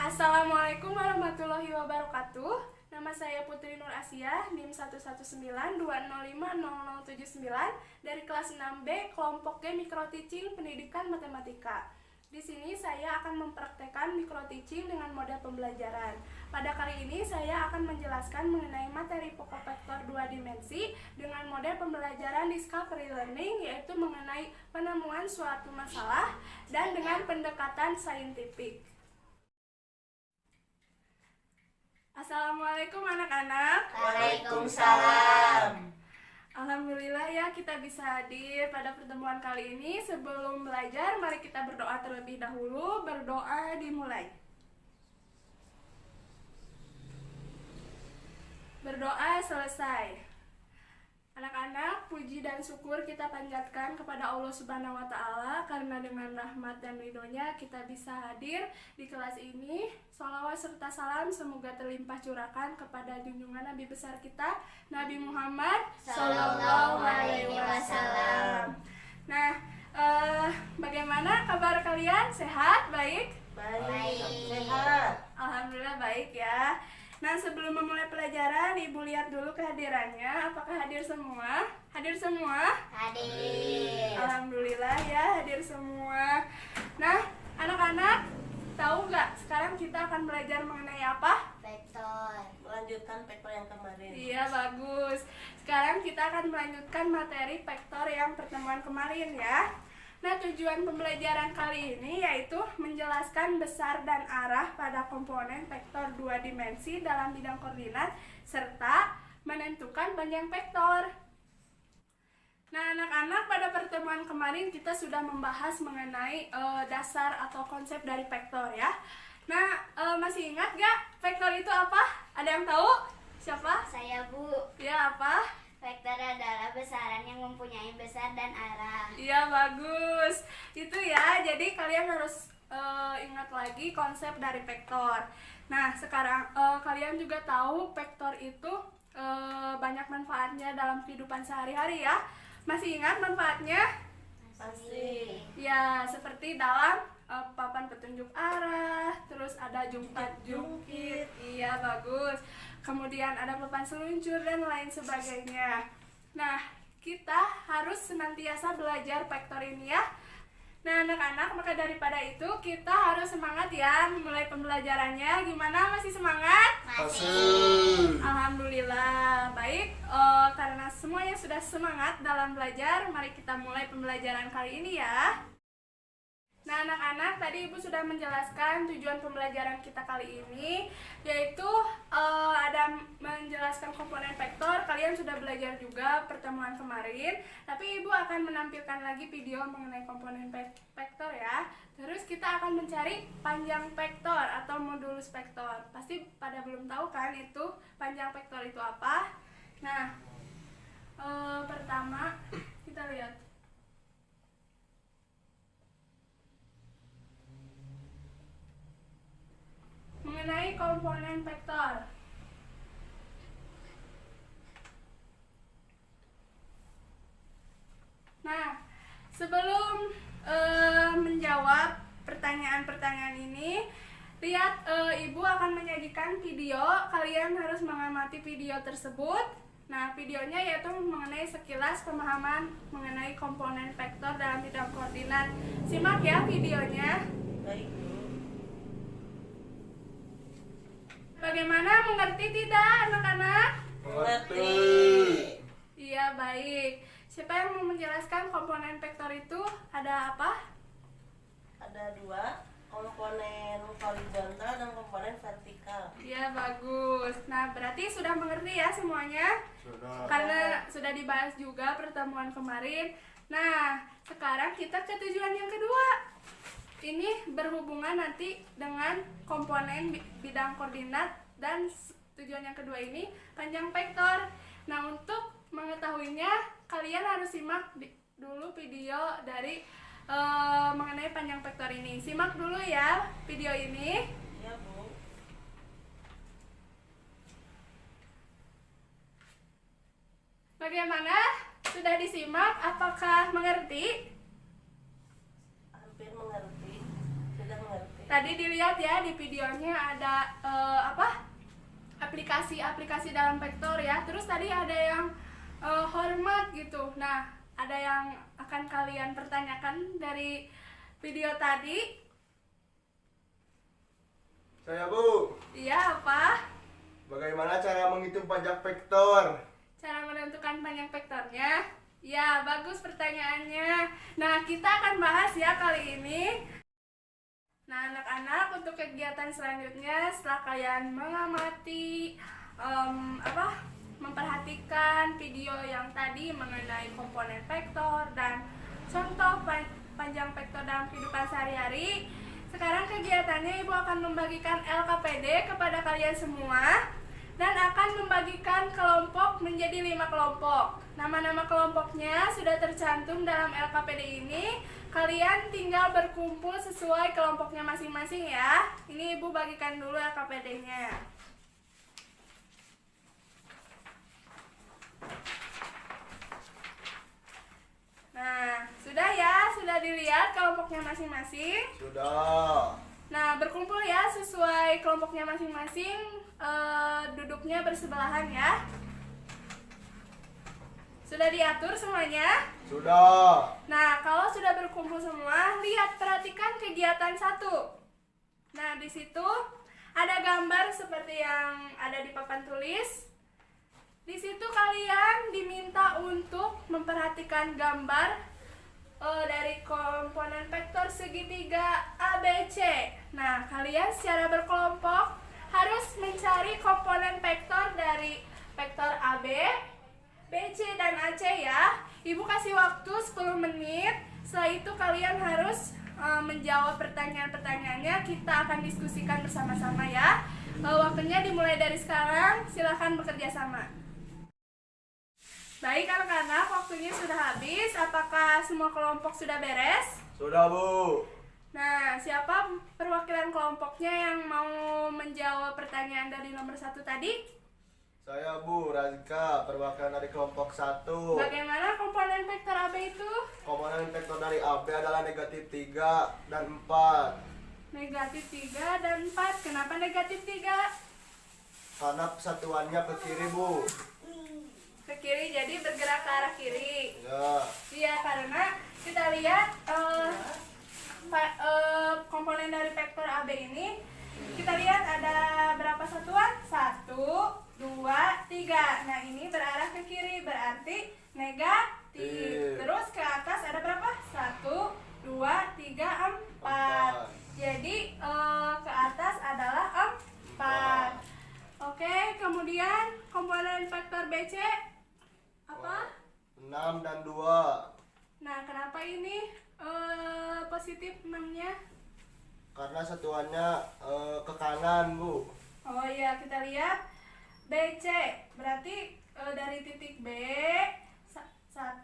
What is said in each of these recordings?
Assalamualaikum warahmatullahi wabarakatuh. Nama saya Putri Nur Asia, NIM 11920500079 dari kelas 6B kelompok G Micro Teaching Pendidikan Matematika. Di sini saya akan mempraktekkan micro teaching dengan model pembelajaran. Pada kali ini saya akan menjelaskan mengenai materi pokok vektor 2 dimensi dengan model pembelajaran discovery learning, yaitu mengenai penemuan suatu masalah dan dengan pendekatan saintifik. Assalamualaikum anak-anak. Waalaikumsalam. Alhamdulillah ya kita bisa hadir pada pertemuan kali ini. Sebelum belajar, mari kita berdoa terlebih dahulu. Berdoa dimulai. Berdoa selesai. Anak-anak, puji dan syukur kita panjatkan kepada Allah Subhanahu wa Ta'ala karena dengan rahmat dan ridhonya kita bisa hadir di kelas ini. Sholawat serta salam semoga terlimpah curahkan kepada junjungan Nabi besar kita, Nabi Muhammad Sallallahu Alaihi Wasallam. Nah, bagaimana kabar kalian? Sehat? Baik? Baik. Sehat. Alhamdulillah baik ya. Nah, sebelum memulai pelajaran, Ibu lihat dulu kehadirannya. Apakah hadir semua? Hadir semua? Hadir. Alhamdulillah ya, hadir semua. Nah, anak-anak, tahu nggak sekarang kita akan belajar mengenai apa? Vektor. Melanjutkan vektor yang kemarin. Iya, bagus. Sekarang kita akan melanjutkan materi vektor yang pertemuan kemarin ya. Nah, tujuan pembelajaran kali ini yaitu menjelaskan besar dan arah pada komponen vektor 2 dimensi dalam bidang koordinat serta menentukan panjang vektor. Nah, anak-anak, pada pertemuan kemarin kita sudah membahas mengenai dasar atau konsep dari vektor ya. Nah, masih ingat gak vektor itu apa? Ada yang tahu? Siapa? Saya, Bu. Ya, apa? Vektor adalah besaran yang mempunyai besar dan arah. Iya, bagus. Itu ya, jadi kalian harus ingat lagi konsep dari vektor. Nah, sekarang kalian juga tahu vektor itu banyak manfaatnya dalam kehidupan sehari-hari ya. Masih ingat manfaatnya? Masih. Ya, seperti dalam papan petunjuk arah, terus ada jungkit-jungkit. Iya, bagus. Kemudian ada papan seluncur dan lain sebagainya. Nah, kita harus senantiasa belajar vektor ini ya. Nah, anak-anak, maka daripada itu kita harus semangat ya memulai pembelajarannya. Gimana, masih semangat? Masih. Alhamdulillah, baik. Karena semuanya sudah semangat dalam belajar, mari kita mulai pembelajaran kali ini ya. Nah, anak-anak, tadi Ibu sudah menjelaskan tujuan pembelajaran kita kali ini, yaitu ada menjelaskan komponen vektor. Kalian sudah belajar juga pertemuan kemarin, tapi Ibu akan menampilkan lagi video mengenai komponen vektor ya. Terus kita akan mencari panjang vektor atau modulus vektor. Pasti pada belum tahu kan itu panjang vektor itu apa? Nah, pertama kita lihat. Mengenai komponen vektor. Nah, sebelum menjawab pertanyaan-pertanyaan ini, lihat Ibu akan menyajikan video. Kalian harus mengamati video tersebut. Nah, videonya yaitu mengenai sekilas pemahaman mengenai komponen vektor dalam bidang koordinat. Simak ya videonya. Baik. Bagaimana, mengerti tidak anak-anak? Mengerti. Iya, baik. Siapa yang mau menjelaskan komponen vektor itu ada apa? Ada dua, komponen horizontal dan komponen vertikal. Iya, bagus. Nah, berarti sudah mengerti ya semuanya? Sudah. Karena sudah dibahas juga pertemuan kemarin. Nah, sekarang kita ke tujuan yang kedua. Ini berhubungan nanti dengan komponen bidang koordinat dan tujuan yang kedua ini panjang vektor. Nah, untuk mengetahuinya kalian harus simak dulu video dari mengenai panjang vektor ini. Simak dulu ya video ini. Iya, Bu. Bagaimana? Sudah disimak? Apakah mengerti? Hampir mengerti. Sudah mengerti. Tadi dilihat ya di videonya ada aplikasi-aplikasi dalam vektor ya. Terus tadi ada yang hormat gitu. Nah, ada yang akan kalian pertanyakan dari video tadi? Saya Bu, Iya, apa? bagaimana cara menghitung panjang vektor? Cara menentukan panjang vektornya? Ya, bagus pertanyaannya. Nah, kita akan bahas ya kali ini. Nah, anak-anak, untuk kegiatan selanjutnya setelah kalian mengamati memperhatikan video yang tadi mengenai komponen vektor dan contoh panjang vektor dalam kehidupan sehari-hari, sekarang kegiatannya Ibu akan membagikan LKPD kepada kalian semua dan akan membagikan kelompok menjadi 5 kelompok. Nama-nama kelompoknya sudah tercantum dalam LKPD ini. Kalian tinggal berkumpul sesuai kelompoknya masing-masing ya. Ini Ibu bagikan dulu LKPD-nya. Nah, sudah ya? Sudah dilihat kelompoknya masing-masing? Sudah. Nah, berkumpul ya sesuai kelompoknya masing-masing, duduknya bersebelahan ya. Sudah diatur semuanya? Sudah. Nah, kalau sudah berkumpul semua, lihat perhatikan kegiatan 1. Nah, di situ ada gambar seperti yang ada di papan tulis. Di situ kalian diminta untuk memperhatikan gambar dari komponen vektor segitiga ABC. Nah, kalian secara berkelompok harus mencari komponen vektor dari vektor AB, BC, dan AC ya. Ibu kasih waktu 10 menit. Setelah itu kalian harus menjawab pertanyaan-pertanyaannya. Kita akan diskusikan bersama-sama ya. Waktunya dimulai dari sekarang. Silakan bekerja sama. Baik anak-anak, waktunya sudah habis. Apakah semua kelompok sudah beres? Sudah Bu. Nah, siapa perwakilan kelompoknya yang mau menjawab pertanyaan dari nomor 1 tadi? Saya Bu, Razika, perwakilan dari kelompok 1. Bagaimana komponen vektor AB itu? Komponen vektor dari AB adalah negatif 3 dan 4. Negatif 3 dan 4. Kenapa negatif 3? Karena kesatuannya ke kiri Bu. Ke kiri, jadi bergerak ke arah kiri. Ya. Iya, karena kita lihat komponen dari vektor AB ini, kita lihat ada berapa satuan? 1, 2, 3. Nah, ini berarah ke kiri, berarti negatif. Terus ke atas ada berapa? 1, 2, 3, 4. Jadi ke atas adalah 4. Oke, kemudian komponen vektor BC apa? 6 dan 2. Nah, kenapa ini positif 6-nya? Karena satuannya ke kanan Bu. Oh iya, kita lihat BC. Berarti dari titik B 1,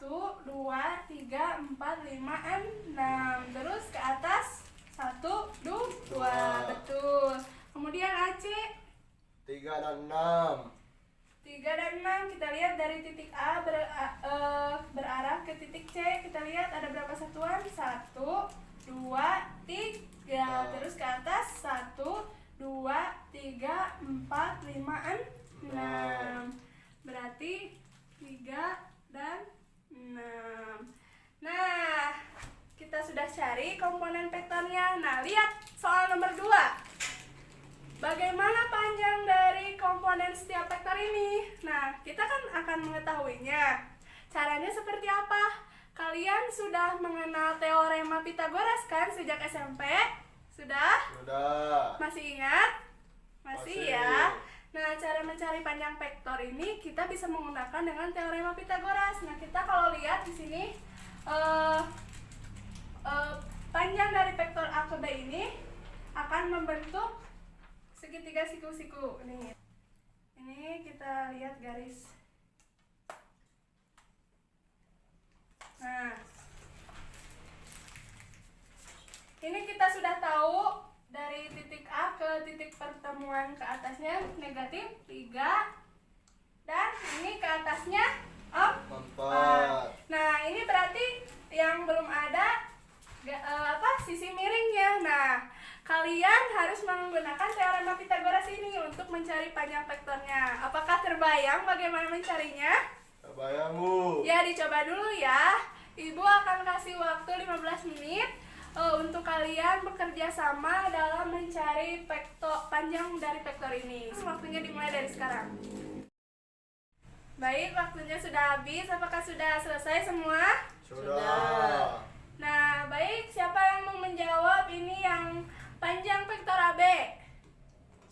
2, 3, 4, 5, 6. Terus ke atas 1, 2. Betul. Kemudian AC 3 dan 6. 3 dan 6, kita lihat dari titik A berarah ke titik C. Kita lihat ada berapa satuan? 1, 2, 3. Terus ke atas 1, 2, 3, 4, 5, 6. Berarti 3 dan 6. Nah, kita sudah cari komponen vektornya. Nah, lihat soal nomor 2. Bagaimana panjang dari komponen setiap vektor ini? Nah, kita kan akan mengetahuinya. Caranya seperti apa? Kalian sudah mengenal teorema Pythagoras kan sejak SMP? Sudah? Sudah. Masih ingat? Masih ya. Masih. Nah, cara mencari panjang vektor ini kita bisa menggunakan dengan teorema Pythagoras. Nah, kita kalau lihat di sini panjang dari vektor A ke B ini akan membentuk segitiga siku-siku. Ini kita lihat garis. Nah, ini kita sudah tahu dari titik A ke titik pertemuan ke atasnya negatif 3 dan ini ke atasnya 4. Nah, ini berarti yang belum ada sisi miringnya. Nah, kalian harus menggunakan teorema Pythagoras ini untuk mencari panjang vektornya. Apakah terbayang bagaimana mencarinya? Terbayang, Bu. Ya, dicoba dulu ya. Ibu akan kasih waktu 15 menit untuk kalian bekerja sama dalam mencari panjang dari vektor ini. Waktunya dimulai dari sekarang. Baik, waktunya sudah habis. Apakah sudah selesai semua? Sudah. Nah, baik. Siapa yang mau menjawab ini yang panjang vektor AB?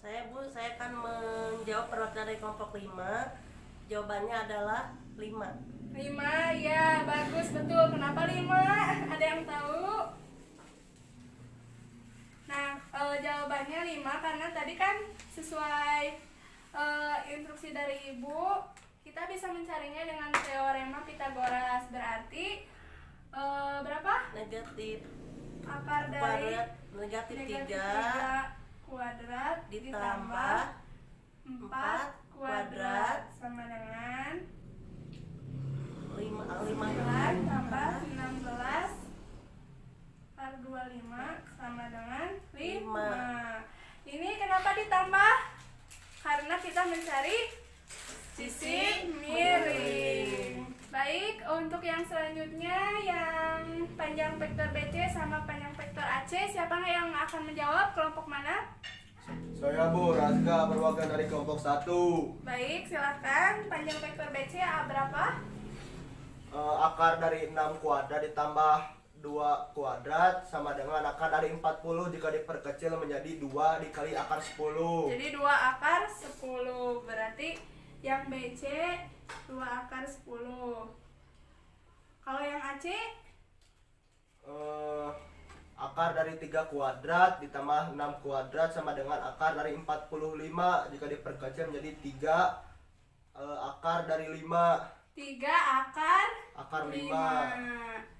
Saya Bu, saya akan menjawab perwakilan dari kelompok 5. Jawabannya adalah 5. 5, ya bagus, betul. Kenapa 5? Ada yang tahu? Nah, jawabannya 5 karena tadi kan sesuai instruksi dari ibu, kita bisa mencarinya dengan teorema Pythagoras. Berarti berapa? Negatif Akar dari kuadrat negatif 3 kuadrat ditambah 4 kuadrat sama dengan 9 tambah 16 per 25 sama dengan 5. Ini kenapa ditambah? Karena kita mencari sisi miring. Baik, untuk yang selanjutnya yang panjang vektor BC sama panjang vektor AC, siapa yang akan menjawab? Kelompok mana? Saya, Bu, Razga, perwakilan dari kelompok 1. Baik, silakan. Panjang vektor BC berapa? Akar dari 6 kuadrat ditambah 2 kuadrat sama dengan akar dari 40 jika diperkecil menjadi 2 dikali akar 10. Jadi 2 akar 10. Berarti yang BC 2 akar 10. Kalau yang AC? Akar dari 3 kuadrat ditambah 6 kuadrat sama dengan akar dari 45 jika diperkecil menjadi 3 akar dari 5. 3 akar 5. 5.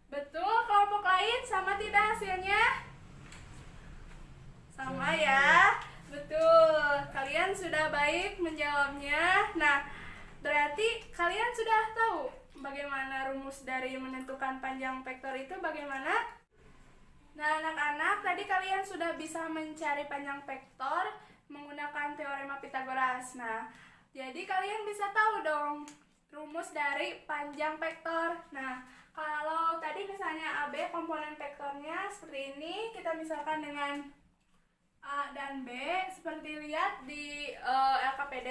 Betul, kelompok lain sama tidak hasilnya? Sama ya. Betul. Kalian sudah baik menjawabnya. Nah, berarti kalian sudah tahu bagaimana rumus dari menentukan panjang vektor itu bagaimana? Nah, anak-anak, tadi kalian sudah bisa mencari panjang vektor menggunakan teorema Pythagoras. Nah, jadi kalian bisa tahu dong rumus dari panjang vektor. Nah, kalau tadi misalnya AB komponen vektornya seperti ini, kita misalkan dengan A dan B, seperti lihat di LKPD,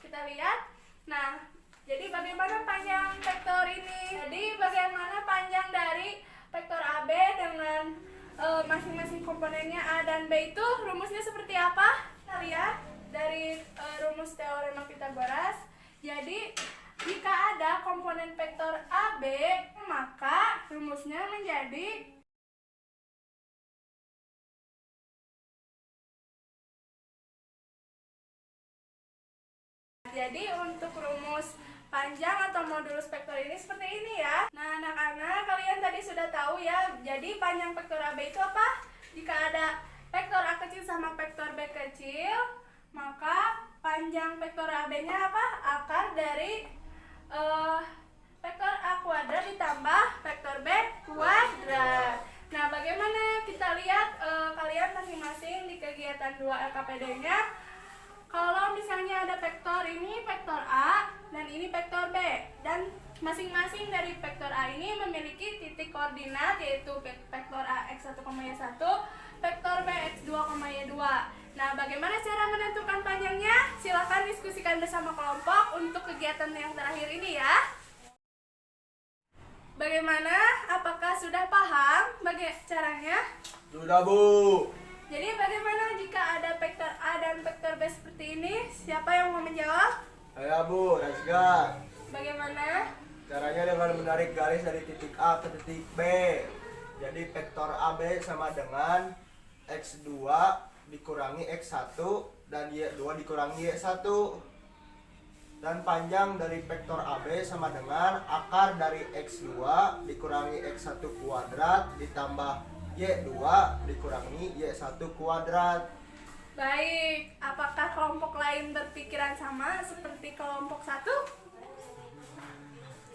kita lihat. Nah, jadi bagaimana panjang vektor ini? Jadi bagaimana panjang dari vektor AB dengan masing-masing komponennya A dan B itu rumusnya seperti apa? Kita lihat dari rumus teorema Pythagoras. Jadi jika ada komponen vektor AB, maka rumusnya menjadi untuk rumus panjang atau modulus vektor ini seperti ini ya. Nah, anak-anak, kalian tadi sudah tahu ya. Jadi panjang vektor AB itu apa? Jika ada vektor A kecil sama vektor B kecil, maka panjang vektor AB-nya apa? Akar dari vektor A kuadrat ditambah vektor B kuadrat. Nah, bagaimana kita lihat kalian masing-masing di kegiatan 2 LKPD-nya. Kalau misalnya ada vektor ini vektor A dan ini vektor B, dan masing-masing dari vektor A ini memiliki titik koordinat yaitu vektor A x1,y1, vektor B x2,y2. Nah, bagaimana cara menentukan panjangnya? Silakan diskusikan bersama kelompok untuk kegiatan yang terakhir ini ya. Bagaimana? Apakah sudah paham caranya? Sudah, Bu. Jadi bagaimana jika ada vektor A dan vektor B seperti ini? Siapa yang mau menjawab? Saya, Bu, Razga. Bagaimana? Caranya dengan menarik garis dari titik A ke titik B. Jadi vektor AB sama dengan X2 dikurangi X1 dan Y2 dikurangi Y1. Dan panjang dari vektor AB sama dengan akar dari X2 dikurangi X1 kuadrat ditambah Y2 dikurangi Y1 kuadrat. Baik, apakah kelompok lain berpikiran sama seperti kelompok 1?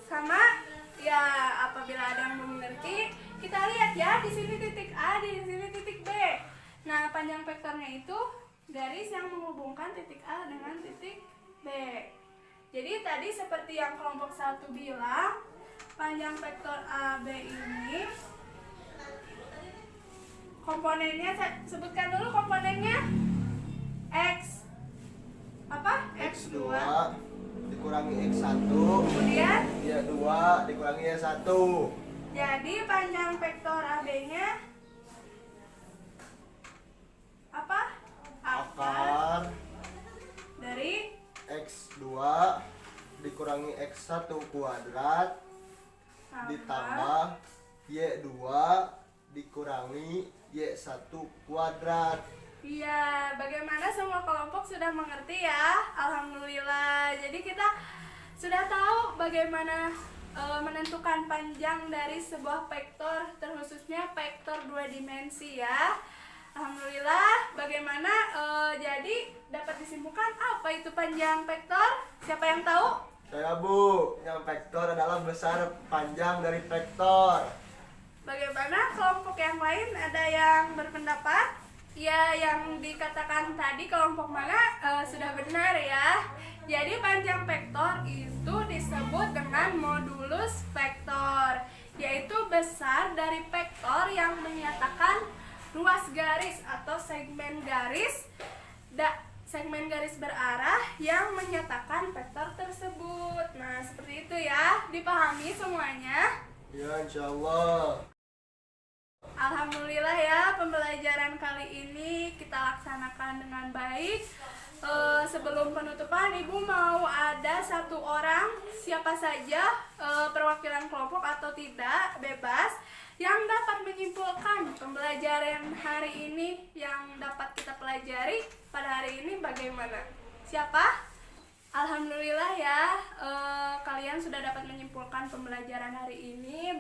Sama? Ya, apabila ada yang belum mengerti, kita lihat ya, di sini titik A, di sini titik B. Nah, panjang vektornya itu garis yang menghubungkan titik A dengan titik B. Jadi tadi seperti yang kelompok 1 bilang, panjang vektor AB ini komponennya, saya sebutkan dulu komponennya. X apa? X2 dikurangi X1, Kemudian Y2 dikurangi Y1. jadi panjang vektor AB-nya apa? Akar Dari X2 dikurangi X1 kuadrat ditambah Y2 dikurangi Y1 kuadrat. Iya, bagaimana semua kelompok sudah mengerti ya? Alhamdulillah. Jadi kita sudah tahu bagaimana menentukan panjang dari sebuah vektor, terkhususnya vektor 2 dimensi ya. Alhamdulillah. Bagaimana jadi dapat disimpulkan apa itu panjang vektor? Siapa yang tahu? Saya Bu, yang vektor adalah besar panjang dari vektor. Bagaimana kelompok yang lain, ada yang berpendapat? Ya, yang dikatakan tadi kelompok mana sudah benar ya. Jadi panjang vektor itu disebut dengan modulus vektor, yaitu besar dari vektor yang menyatakan ruas garis atau segmen garis segmen garis berarah yang menyatakan vektor tersebut. Nah, seperti itu ya. Dipahami semuanya? Ya, insya Allah. Alhamdulillah ya, pembelajaran kali ini kita laksanakan dengan baik. Sebelum penutupan, Ibu mau ada satu orang, siapa saja, perwakilan kelompok atau tidak, bebas, yang dapat menyimpulkan pembelajaran hari ini yang dapat kita pelajari pada hari ini bagaimana? Siapa? Alhamdulillah ya, kalian sudah dapat menyimpulkan pembelajaran hari ini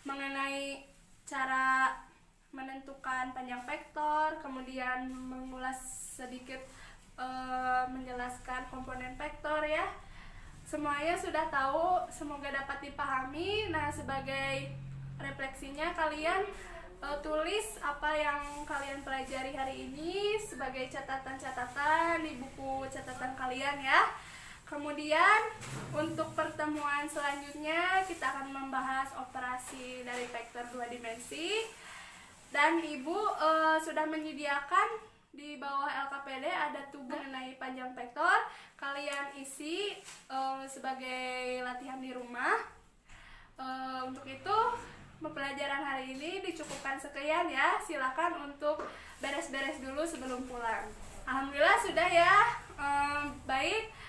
mengenai cara menentukan panjang vektor, kemudian mengulas sedikit menjelaskan komponen vektor ya. Semuanya sudah tahu, semoga dapat dipahami. Nah, sebagai refleksinya kalian tulis apa yang kalian pelajari hari ini sebagai catatan-catatan di buku catatan kalian ya. Kemudian untuk pertemuan selanjutnya kita akan membahas operasi dari vektor 2 dimensi. Dan Ibu sudah menyediakan di bawah LKPD ada tugas mengenai panjang vektor. Kalian isi sebagai latihan di rumah. Untuk itu pembelajaran hari ini dicukupkan sekian ya. Silakan untuk beres-beres dulu sebelum pulang. Alhamdulillah sudah ya. Baik.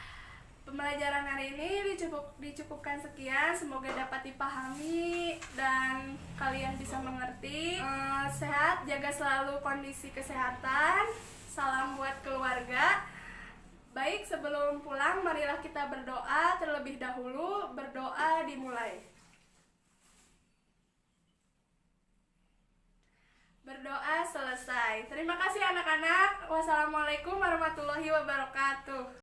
Pembelajaran hari ini dicukupkan sekian. Semoga dapat dipahami dan kalian bisa mengerti. Sehat, jaga selalu kondisi kesehatan. Salam buat keluarga. Baik, sebelum pulang marilah kita berdoa terlebih dahulu. Berdoa dimulai. Berdoa selesai. Terima kasih anak-anak. Wassalamualaikum warahmatullahi wabarakatuh.